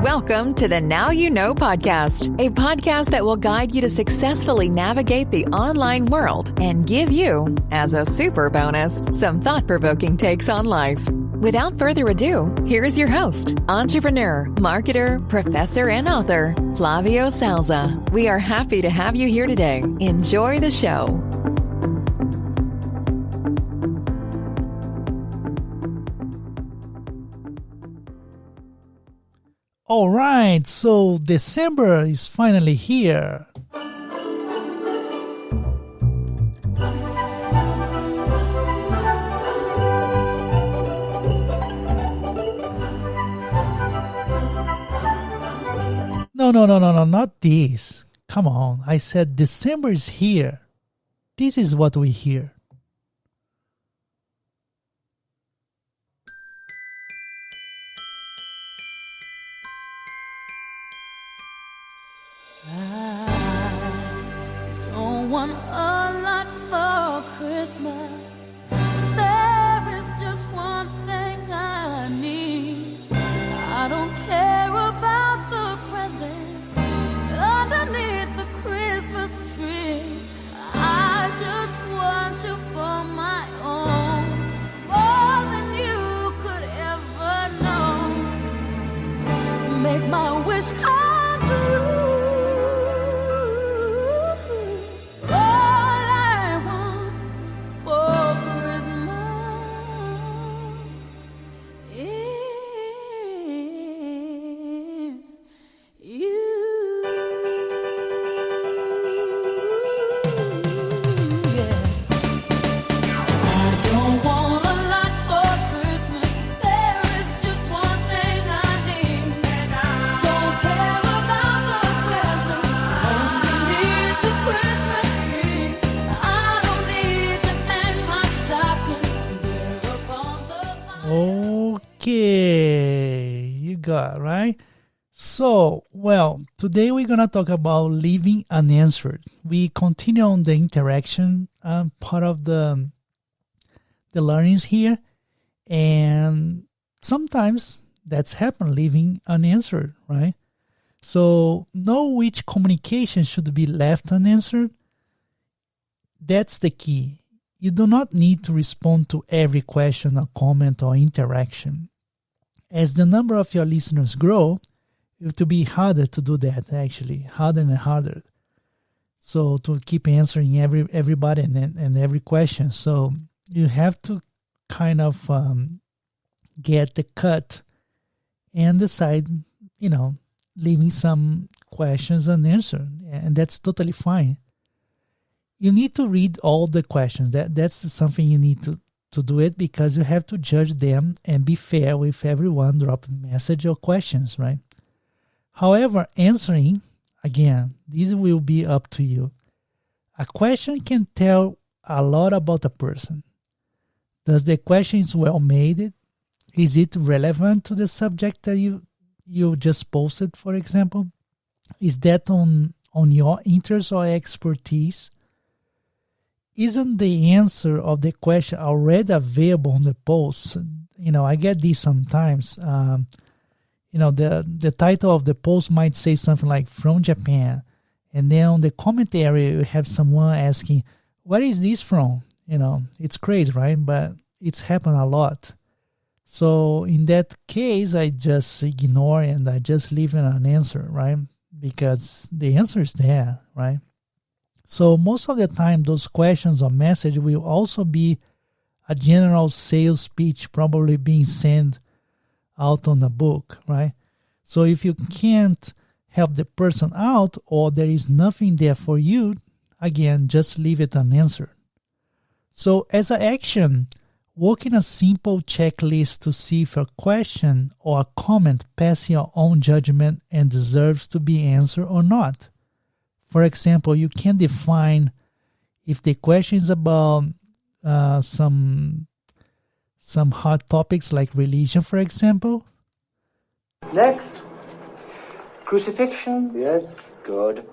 Welcome to the Now You Know podcast, a podcast that will guide you to successfully navigate the online world and give you, as a super bonus, some thought-provoking takes on life. Without further ado, here is your host, entrepreneur, marketer, professor, and author, Flavio Salza. We are happy to have you here today. Enjoy the show. All right, so December is finally here. No, not this. Come on, I said December is here. This is what we hear. I don't want a lot for Christmas. There is just one thing I need. I don't care about the presents underneath the Christmas tree. I just want you for my own, more than you could ever know. Make my wish come true. Okay, you got right. So, today we're gonna talk about leaving unanswered. We continue on the interaction part of the learnings here, and sometimes that's happened, leaving unanswered, right? So, know which communication should be left unanswered. That's the key. You do not need to respond to every question or comment or interaction. As the number of your listeners grow, it will be harder to do that, actually, harder and harder. So to keep answering everybody and every question. So you have to kind of get the cut and decide, leaving some questions unanswered. And that's totally fine. You need to read all the questions. That's something you need to do it, because you have to judge them and be fair with everyone dropping message or questions, right? However, answering, again, this will be up to you. A question can tell a lot about a person. Does the question is well made? Is it relevant to the subject that you just posted, for example? Is that on your interest or expertise? Isn't the answer of the question already available on the post? I get this sometimes. The title of the post might say something like "from Japan," and then on the comment area you have someone asking, "Where is this from?" It's crazy, right? But it's happened a lot. So in that case, I just ignore and I just leave an answer, right? Because the answer is there, right? So most of the time, those questions or message will also be a general sales pitch, probably being sent out on a book, right? So if you can't help the person out, or there is nothing there for you, again, just leave it unanswered. So as an action, work in a simple checklist to see if a question or a comment passes your own judgment and deserves to be answered or not. For example, you can define if the question is about some hot topics like religion, for example. Next. Crucifixion. Yes. Good.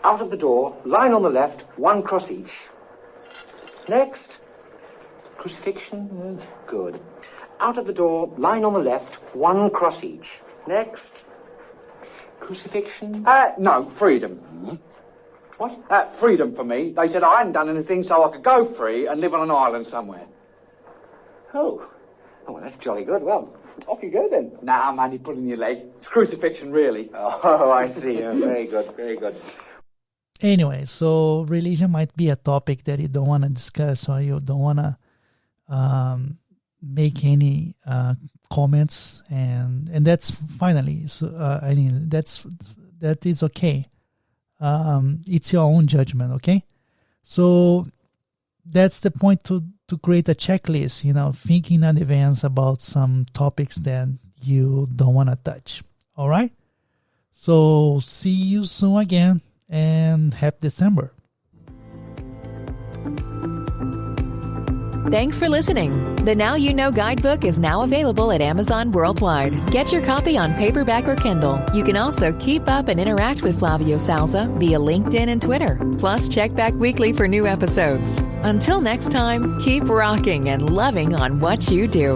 Out of the door, line on the left, one cross each. Next. Crucifixion. Yes. Good. Out of the door, line on the left, one cross each. Next. Crucifixion? No, freedom. What? Freedom for me. They said I hadn't done anything, so I could go free and live on an island somewhere. Oh, well, that's jolly good. Well, off you go then. Nah, man, you put in your leg. It's crucifixion, really. Oh, I see. Very good, very good. Anyway, so religion might be a topic that you don't want to discuss, or you don't want to make any comments, and that's finally. So I mean, that is okay. It's your own judgment, okay? So that's the point to create a checklist, thinking in advance about some topics that you don't want to touch. All right? So see you soon again, and happy December. Thanks for listening. The Now You Know guidebook is now available at Amazon worldwide. Get your copy on paperback or Kindle. You can also keep up and interact with Flavio Salza via LinkedIn and Twitter. Plus, check back weekly for new episodes. Until next time, keep rocking and loving on what you do.